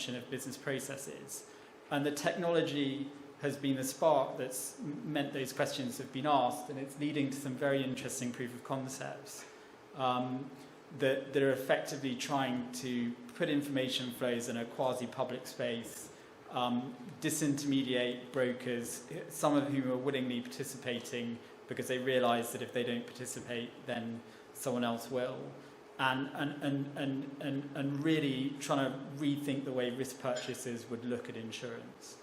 of business processes. And the technology has been the spark that's meant those questions have been asked, and it's leading to some very interesting proof of concepts that are effectively trying to put information flows in a quasi-public space, disintermediate brokers, some of whom are willingly participating because they realise that if they don't participate, then someone else will. And really trying to rethink the way risk purchasers would look at insurance.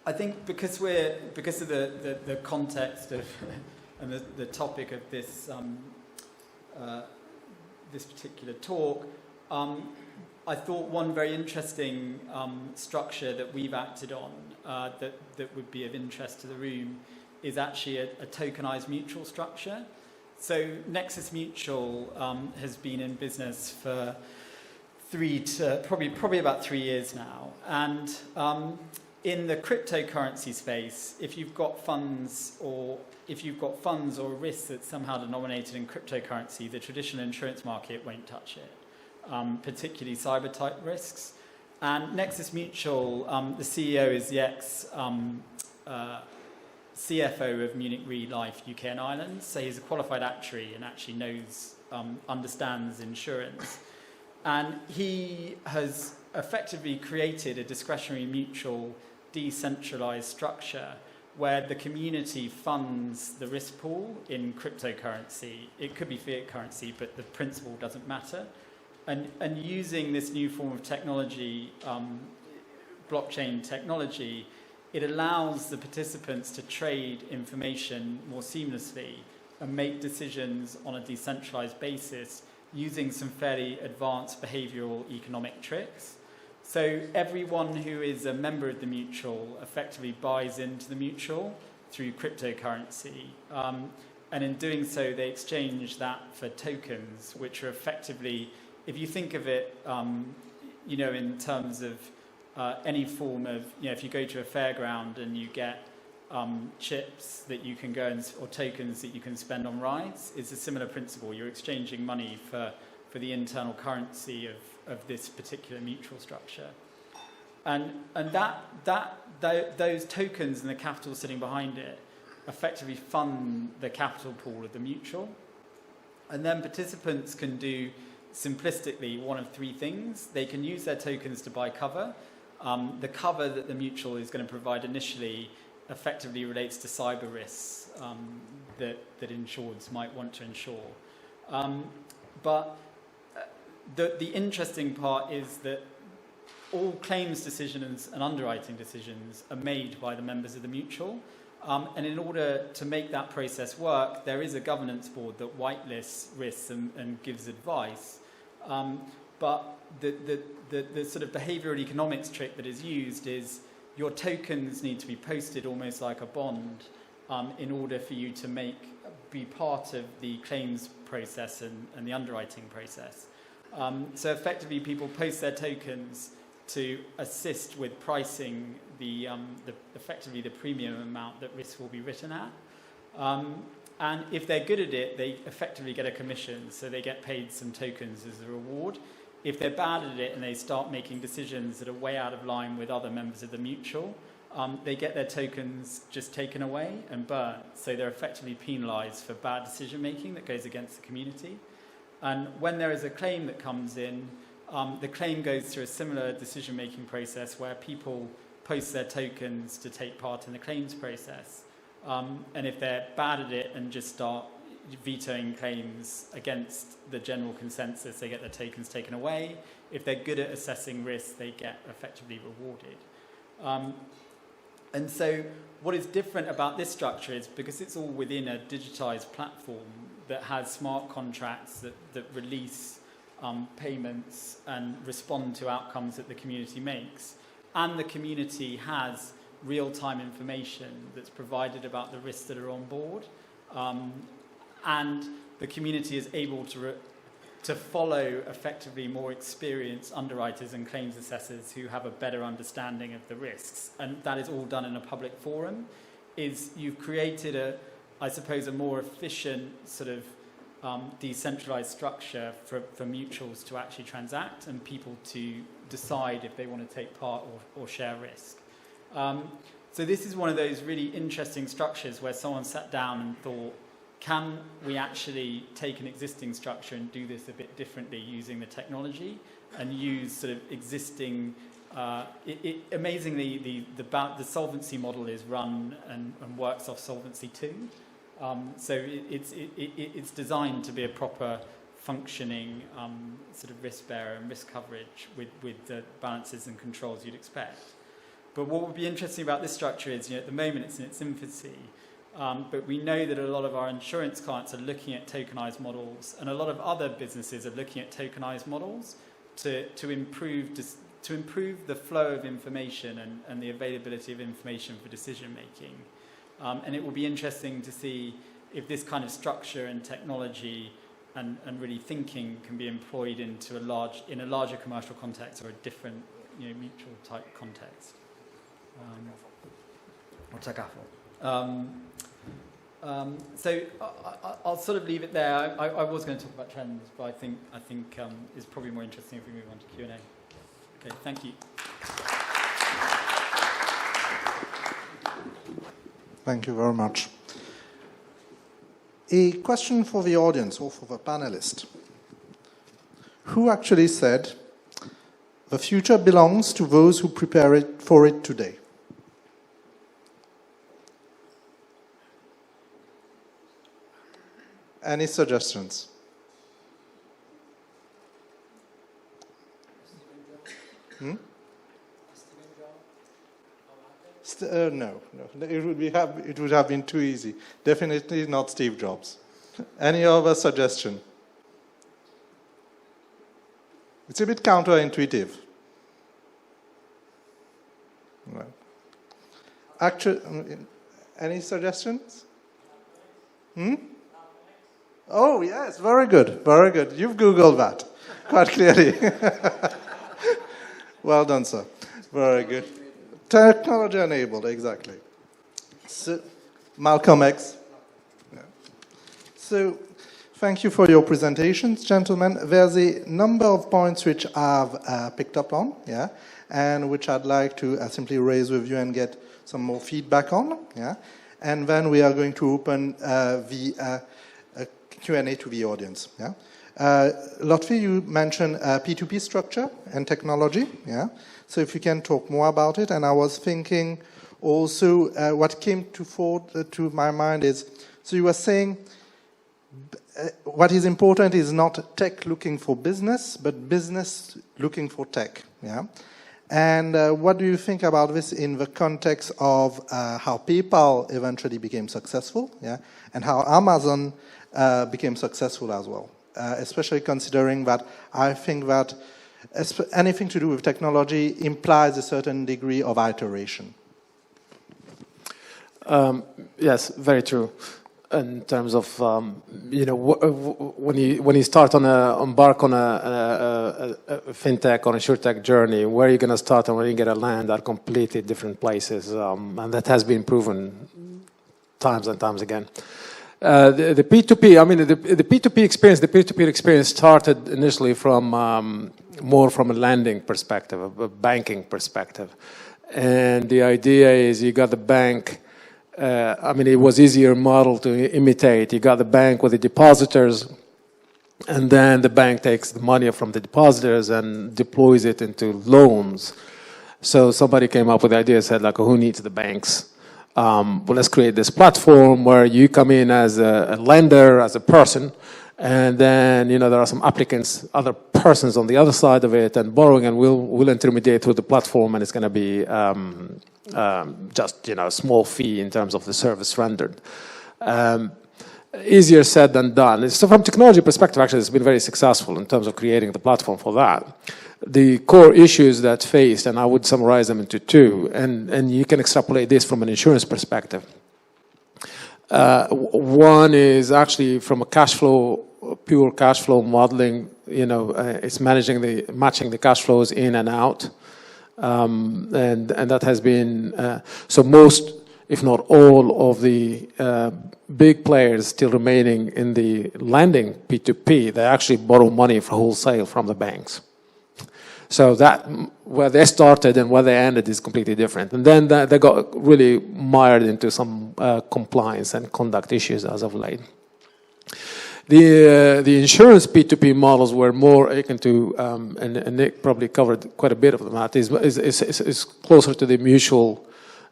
I think because of the context of and the topic of this this particular talk, I thought one very interesting structure that we've acted on that would be of interest to the room is actually a tokenized mutual structure. So Nexus Mutual has been in business for probably about 3 years now, and in the cryptocurrency space, if you've got funds or risks that's somehow denominated in cryptocurrency, the traditional insurance market won't touch it, particularly cyber type risks. And Nexus Mutual, the CEO is the ex CFO of Munich Re Life UK and Ireland, so he's a qualified actuary and actually understands insurance. And he has effectively created a discretionary mutual decentralized structure where the community funds the risk pool in cryptocurrency. It could be fiat currency, but the principle doesn't matter. And using this new form of technology, blockchain technology, it allows the participants to trade information more seamlessly and make decisions on a decentralized basis using some fairly advanced behavioral economic tricks. So everyone who is a member of the mutual effectively buys into the mutual through cryptocurrency. And in doing so, they exchange that for tokens, which are effectively, if you think of it, in terms of any form of, if you go to a fairground and you get chips that you can go or tokens that you can spend on rides, it's a similar principle. You're exchanging money for the internal currency of this particular mutual structure. And those tokens and the capital sitting behind it effectively fund the capital pool of the mutual. And then participants can do simplistically one of three things. They can use their tokens to buy cover. The cover that the mutual is going to provide initially effectively relates to cyber risks that insureds might want to insure. But the interesting part is that all claims decisions and underwriting decisions are made by the members of the mutual. And in order to make that process work, there is a governance board that whitelists risks and gives advice. But the sort of behavioral economics trick that is used is your tokens need to be posted almost like a bond in order for you to be part of the claims process and the underwriting process. So effectively, people post their tokens to assist with pricing effectively the premium amount that risk will be written at. And if they're good at it, they effectively get a commission, so they get paid some tokens as a reward. If they're bad at it and they start making decisions that are way out of line with other members of the mutual, they get their tokens just taken away and burnt. So they're effectively penalised for bad decision-making that goes against the community. And when there is a claim that comes in, the claim goes through a similar decision-making process where people post their tokens to take part in the claims process. And if they're bad at it and just start vetoing claims against the general consensus, they get their tokens taken away. If they're good at assessing risk, they get effectively rewarded. And so what is different about this structure is because it's all within a digitized platform that has smart contracts that release payments and respond to outcomes that the community makes. And the community has real-time information that's provided about the risks that are on board. And the community is able to follow effectively more experienced underwriters and claims assessors who have a better understanding of the risks. And that is all done in a public forum. You've created a more efficient sort of decentralized structure for mutuals to actually transact and people to decide if they want to take part or share risk. So this is one of those really interesting structures where someone sat down and thought, can we actually take an existing structure and do this a bit differently using the technology and use sort of existing... amazingly, the solvency model is run and works off Solvency 2. So it's designed to be a proper functioning sort of risk bearer and risk coverage with the balances and controls you'd expect. But what would be interesting about this structure is, at the moment it's in its infancy, but we know that a lot of our insurance clients are looking at tokenized models, and a lot of other businesses are looking at tokenized models to improve the flow of information and the availability of information for decision making. And it will be interesting to see if this kind of structure and technology and really thinking can be employed into in a larger commercial context or a different mutual type context. Or Takaful. So I'll sort of leave it there. I was going to talk about trends, but I think it's probably more interesting if we move on to Q&A. Okay, thank you. Thank you very much. A question for the audience or for the panelists. Who actually said, the future belongs to those who prepare for it today? Any suggestions? No. It would have been too easy. Definitely not Steve Jobs. Any other suggestion? It's a bit counterintuitive. Well, actually, any suggestions? Oh, yes, very good, very good. You've Googled that quite clearly. Well done, sir. Very good. Technology enabled, exactly. So, Malcolm X. Yeah. So, thank you for your presentations, gentlemen. There's a number of points which I've picked up on, yeah, and which I'd like to simply raise with you and get some more feedback on, yeah. And then we are going to open the Q&A to the audience, yeah. Lotfi, you mentioned P2P structure and technology, yeah. So if you can talk more about it. And I was thinking also what came to my mind is, so you were saying what is important is not tech looking for business, but business looking for tech, yeah. And what do you think about this in the context of how PayPal eventually became successful, yeah, and how Amazon became successful as well? Especially considering that I think that anything to do with technology implies a certain degree of iteration. Yes, very true. In terms of when you start embark on a fintech or insurtech journey, where are you going to start and where are you going to land are completely different places, and that has been proven times and times again. The P2P, I mean, the P2P experience, the peer-to-peer experience started initially from more from a lending perspective, a banking perspective. And the idea is you got the bank, I mean, it was easier model to imitate. You got the bank with the depositors, and then the bank takes the money from the depositors and deploys it into loans. So somebody came up with the idea, said, like, who needs the banks? Well, let's create this platform where you come in as a lender, as a person, and then, there are some applicants, other persons on the other side of it, and borrowing, and we'll intermediate through the platform, and it's going to be just, a small fee in terms of the service rendered. Easier said than done. So from technology perspective, actually, it's been very successful in terms of creating the platform for that. The core issues that faced, and I would summarize them into two, and you can extrapolate this from an insurance perspective. One is actually from a pure cash flow modeling, it's matching the cash flows in and out. And that has been, so most if not all, of the big players still remaining in the lending P2P, they actually borrow money for wholesale from the banks. So that, where they started and where they ended is completely different. And then they got really mired into some compliance and conduct issues as of late. The insurance P2P models were more akin to, and Nick probably covered quite a bit of that, is closer to the mutual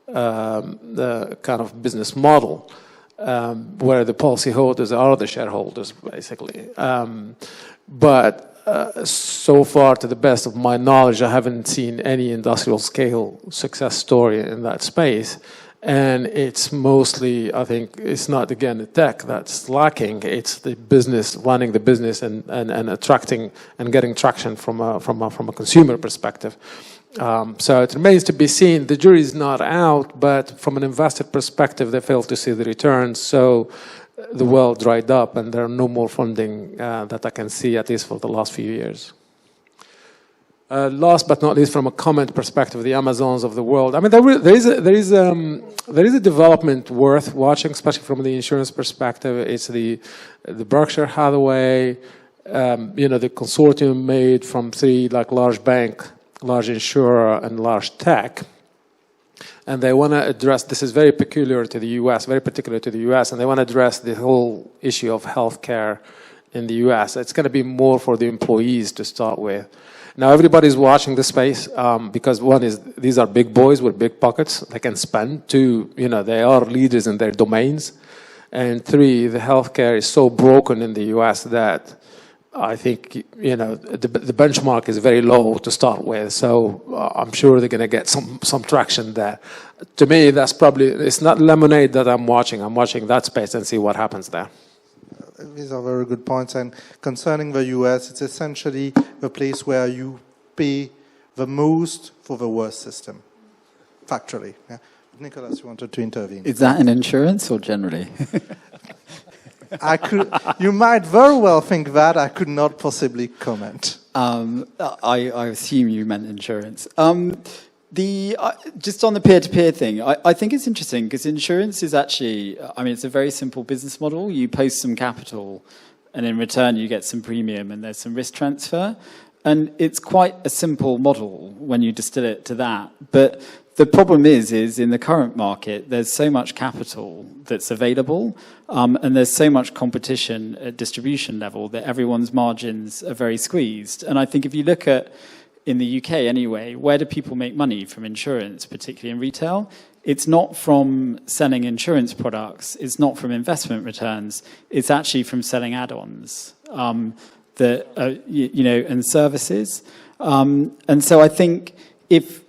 the kind of business model, where the policyholders are the shareholders, basically. But so far, to the best of my knowledge, I haven't seen any industrial scale success story in that space. And it's mostly, I think, it's not, again, the tech that's lacking. It's the business, running the business and attracting and getting traction from a consumer perspective. So it remains to be seen. The jury's not out, but from an investor perspective, they fail to see the returns. So the well dried up, and there are no more funding that I can see, at least for the last few years. Last but not least, from a comment perspective, the Amazons of the world. I mean, there is a development worth watching, especially from the insurance perspective. It's the Berkshire Hathaway, the consortium made from three large bank, large insurer, and large tech. And they want to address, this is very peculiar to the US, very particular to the US, and they want to address the whole issue of healthcare in the US. It's going to be more for the employees to start with. Now, everybody's watching the space because one is, these are big boys with big pockets. They can spend. Two, they are leaders in their domains. And three, the healthcare is so broken in the US that I think, the benchmark is very low to start with. So I'm sure they're going to get some traction there. To me, that's probably, it's not lemonade that I'm watching. I'm watching that space and see what happens there. These are very good points. And concerning the US, it's essentially the place where you pay the most for the worst system, factually. Yeah? Nicholas, you wanted to intervene. Is that in insurance or generally? You might very well think that. I could not possibly comment. I assume you meant insurance. Just on the peer-to-peer thing, I think it's interesting because insurance is actually, it's a very simple business model. You post some capital and in return you get some premium and there's some risk transfer. And it's quite a simple model when you distill it to that. But the problem is in the current market, there's so much capital that's available and there's so much competition at distribution level that everyone's margins are very squeezed. And I think if you look at, in the UK anyway, where do people make money from insurance, particularly in retail? It's not from selling insurance products. It's not from investment returns. It's actually from selling add-ons and services. And so I think if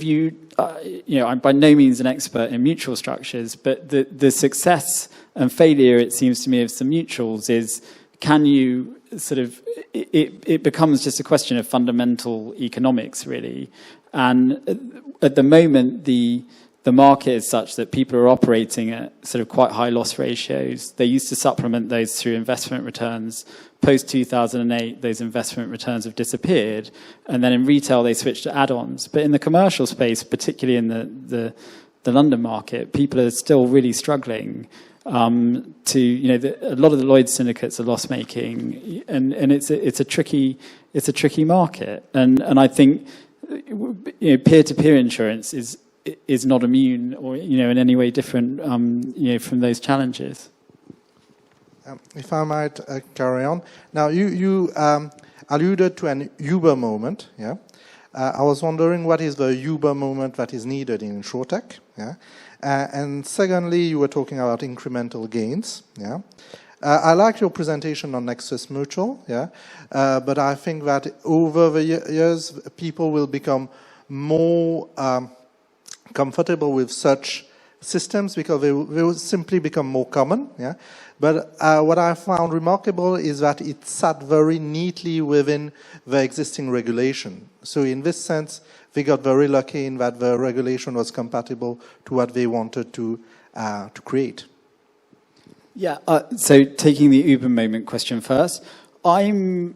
you, I'm by no means an expert in mutual structures, but the success and failure, it seems to me, of some mutuals is, can you sort of, it becomes just a question of fundamental economics, really. And at the moment, the market is such that people are operating at sort of quite high loss ratios. They used to supplement those through investment returns. Post-2008, those investment returns have disappeared. And then in retail, they switched to add-ons. But in the commercial space, particularly in the London market, people are still really struggling. A lot of the Lloyd's syndicates are loss making, and it's a tricky market. And I think peer-to-peer insurance is not immune or in any way different from those challenges. If I might carry on. Now you alluded to an Uber moment. Yeah, I was wondering what is the Uber moment that is needed in Insuretech. Yeah. And secondly, you were talking about incremental gains. Yeah, I like your presentation on Nexus Mutual. Yeah, but I think that over the years, people will become more comfortable with such systems because they will simply become more common. Yeah, but what I found remarkable is that it sat very neatly within the existing regulation. So in this sense, they got very lucky in that the regulation was compatible to what they wanted to create. Yeah. So taking the Uber moment question first, I'm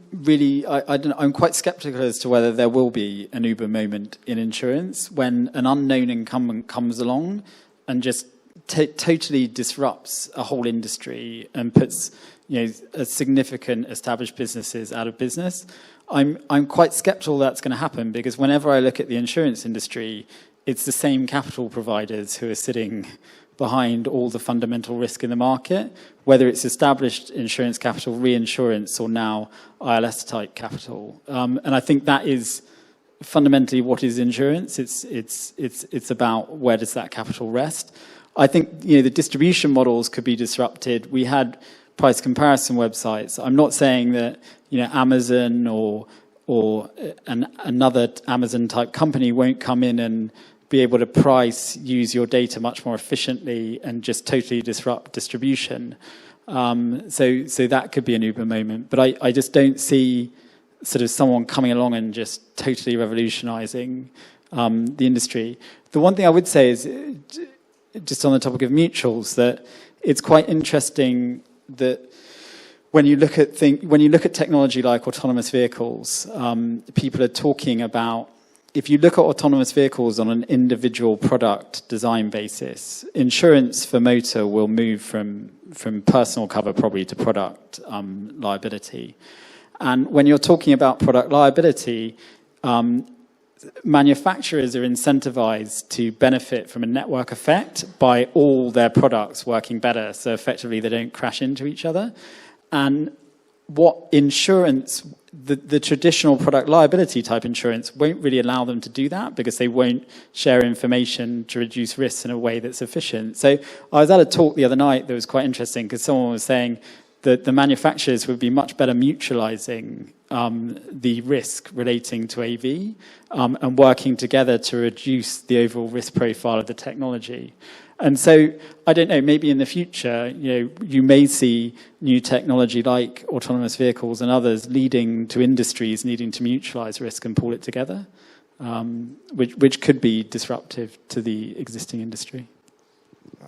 quite skeptical as to whether there will be an Uber moment in insurance when an unknown incumbent comes along and just totally disrupts a whole industry and puts a significant established businesses out of business. I'm quite skeptical that's going to happen, because whenever I look at the insurance industry, it's the same capital providers who are sitting behind all the fundamental risk in the market, whether it's established insurance capital, reinsurance, or now ILS type capital. And I think that is fundamentally what is insurance. It's about where does that capital rest. I think the distribution models could be disrupted. We had price comparison websites. I'm not saying that Amazon or another Amazon type company won't come in and be able to use your data much more efficiently and just totally disrupt distribution. So that could be an Uber moment. But I just don't see sort of someone coming along and just totally revolutionizing the industry. The one thing I would say is, just on the topic of mutuals, that it's quite interesting that when you look at technology like autonomous vehicles, people are talking about, if you look at autonomous vehicles on an individual product design basis, insurance for motor will move from personal cover probably to product liability. And when you're talking about product liability, manufacturers are incentivized to benefit from a network effect by all their products working better, so effectively they don't crash into each other. And what insurance, the traditional product liability type insurance won't really allow them to do that, because they won't share information to reduce risks in a way that's efficient. So I was at a talk the other night that was quite interesting, because someone was saying that the manufacturers would be much better mutualizing the risk relating to AV and working together to reduce the overall risk profile of the technology. And so, I don't know, maybe in the future, you may see new technology like autonomous vehicles and others leading to industries needing to mutualize risk and pull it together, which could be disruptive to the existing industry.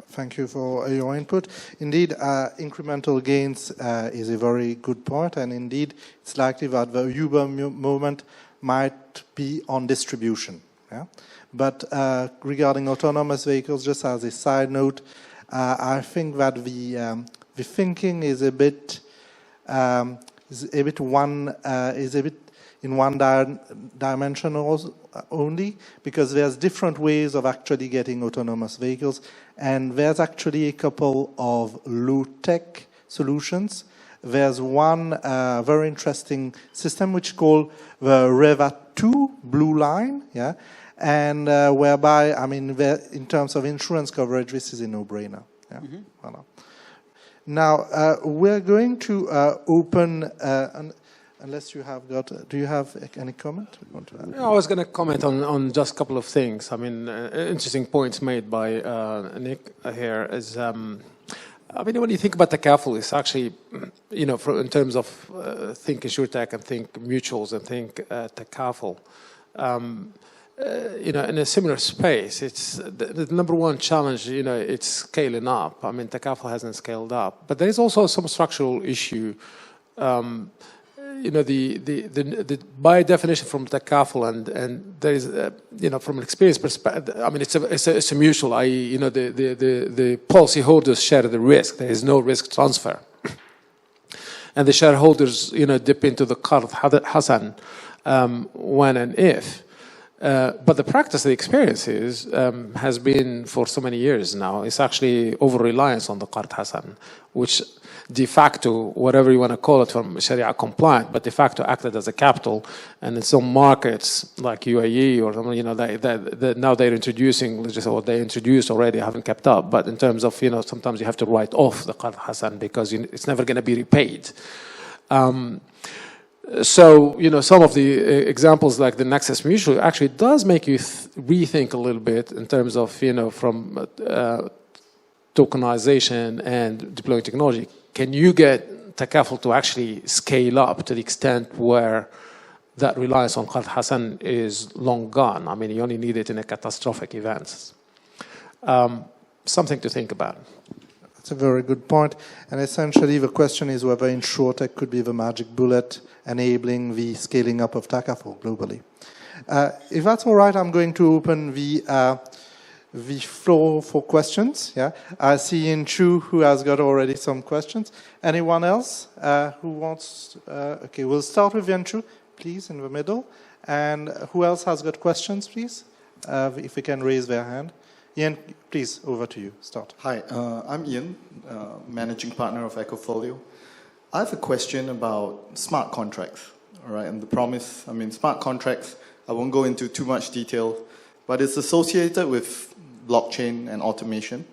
Thank you for your input. Indeed, incremental gains is a very good point, and indeed, it's likely that the Uber moment might be on distribution. Yeah? But regarding autonomous vehicles, just as a side note, I think that the thinking is a bit in one dimension only, because there's different ways of actually getting autonomous vehicles, and there's actually a couple of low-tech solutions. There's one very interesting system which is called the Reza 2 Blue Line, yeah, and whereby, I mean, in terms of insurance coverage, this is a no-brainer. Yeah? Mm-hmm. Voilà. Now, we're going to open, unless you have got, do you have any comment? I was going to comment on just a couple of things. I mean, interesting points made by Nick here is, I mean, when you think about Takaful, it's actually, in terms of think Insuretech and think mutuals and think Takaful, in a similar space, it's the number one challenge, it's scaling up. I mean, Takaful hasn't scaled up. But there is also some structural issue. The by definition from Takaful, and there is, from an experience perspective, I mean, it's a mutual, i.e., the policyholders share the risk. There is no risk transfer. And the shareholders, dip into the Qard Hasan when and if. But the practice, the experience has been for so many years now, it's actually over-reliance on the Qard Hasan, which de facto, whatever you want to call it, from Sharia compliant, but de facto acted as a capital. And in some markets like UAE or now they're introducing, or they introduced already, haven't kept up. But in terms of, sometimes you have to write off the Qard Hasan because it's never going to be repaid. So, some of the examples like the Nexus Mutual actually does make you rethink a little bit in terms of, from tokenization and deploying technology. Can you get Takaful to actually scale up to the extent where that reliance on Qard Hasan is long gone? I mean, you only need it in a catastrophic events. Something to think about. That's a very good point. And essentially, the question is whether Insuretech could be the magic bullet enabling the scaling up of Takaful globally. If that's all right, I'm going to open the the floor for questions. Yeah, I see Chu who has got already some questions. Anyone else who wants? Okay, we'll start with Chu, please, in the middle. And who else has got questions, please? If we can raise their hand. Ian, please, over to you. Start. Hi, I'm Ian, managing partner of Ecofolio. I have a question about smart contracts. All right, and the promise, I mean, smart contracts, I won't go into too much detail, but it's associated with blockchain and automation.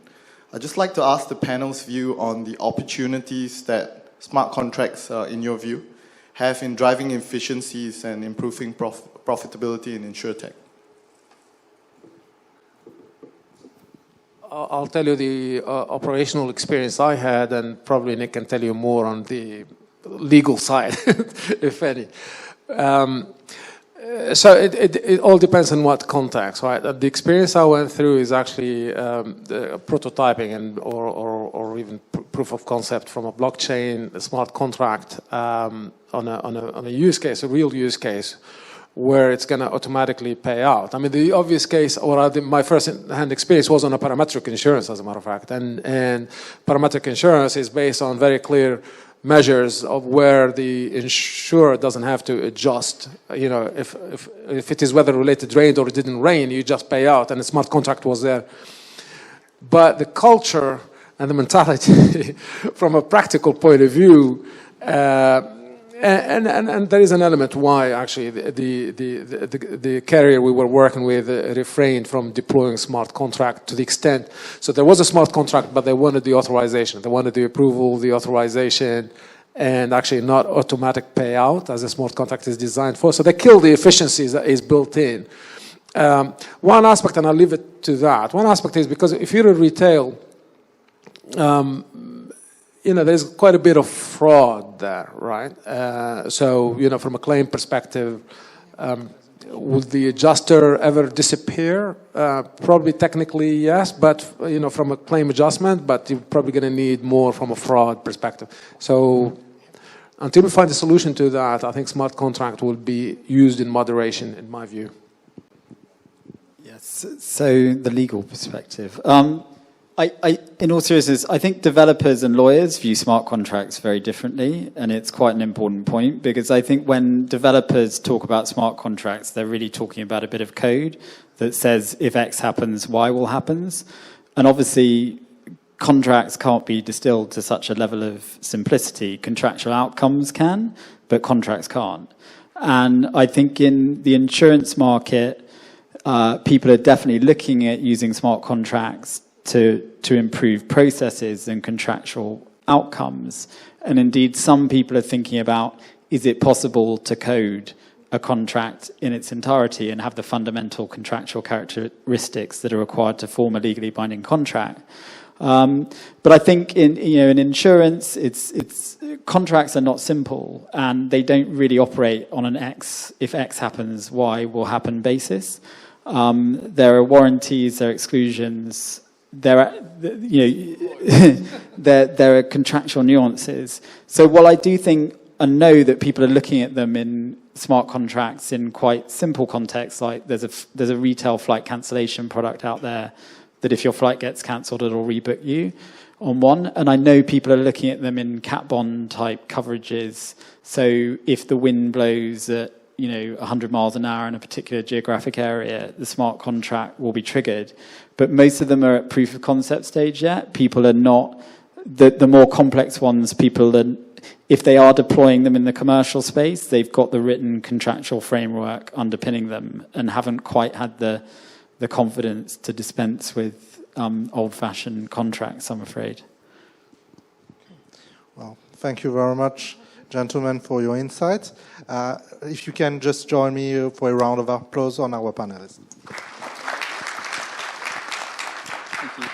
I'd just like to ask the panel's view on the opportunities that smart contracts, in your view, have in driving efficiencies and improving profitability in Insuretech. I'll tell you the operational experience I had, and probably Nick can tell you more on the legal side, if any. So it all depends on what context, right? The experience I went through is actually the prototyping and or even proof of concept from a blockchain, a smart contract on a use case, a real use case, where it's going to automatically pay out. I mean, the obvious case, or my first-hand experience was on a parametric insurance, as a matter of fact. And parametric insurance is based on very clear measures of where the insurer doesn't have to adjust. You know, if it is weather-related, rained or it didn't rain, you just pay out, and a smart contract was there. But the culture and the mentality from a practical point of view, and there is an element why actually the carrier we were working with refrained from deploying smart contract to the extent. So there was a smart contract, but they wanted the authorization. They wanted the approval, the authorization, and actually not automatic payout as a smart contract is designed for. So they kill the efficiencies that is built in. One aspect, and I'll leave it to that, one aspect is because if you're a retail, you know, there's quite a bit of fraud there, right? So, you know, from a claim perspective, would the adjuster ever disappear? Probably technically, yes, but, you know, from a claim adjustment, but you're probably going to need more from a fraud perspective. So until we find a solution to that, I think smart contract will be used in moderation, in my view. Yes, so the legal perspective. In all seriousness, I think developers and lawyers view smart contracts very differently, and it's quite an important point because I think when developers talk about smart contracts, they're really talking about a bit of code that says if X happens, Y will happen. And obviously, contracts can't be distilled to such a level of simplicity. Contractual outcomes can, but contracts can't. And I think in the insurance market, people are definitely looking at using smart contracts to improve processes and contractual outcomes. And indeed, some people are thinking about, is it possible to code a contract in its entirety and have the fundamental contractual characteristics that are required to form a legally binding contract? But I think in insurance, it's contracts are not simple, and they don't really operate on an X, if X happens, Y will happen basis. There are warranties, there are exclusions, there are contractual nuances. So while I do think and know that people are looking at them in smart contracts in quite simple contexts, like there's a retail flight cancellation product out there that if your flight gets cancelled, it'll rebook you on one. And I know people are looking at them in cat bond type coverages. So if the wind blows at 100 miles an hour in a particular geographic area, the smart contract will be triggered. But most of them are at proof of concept stage yet. People are not, the more complex ones, people are, if they are deploying them in the commercial space, they've got the written contractual framework underpinning them and haven't quite had the confidence to dispense with old-fashioned contracts, I'm afraid. Well, thank you very much, gentlemen, for your insights. If you can just join me for a round of applause on our panelists. Thank you.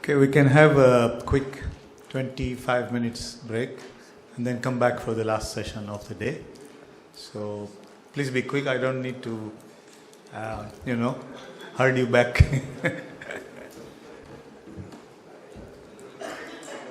Okay, we can have a quick 25 minutes break and then come back for the last session of the day. So please be quick. I don't need to you know, heard you back.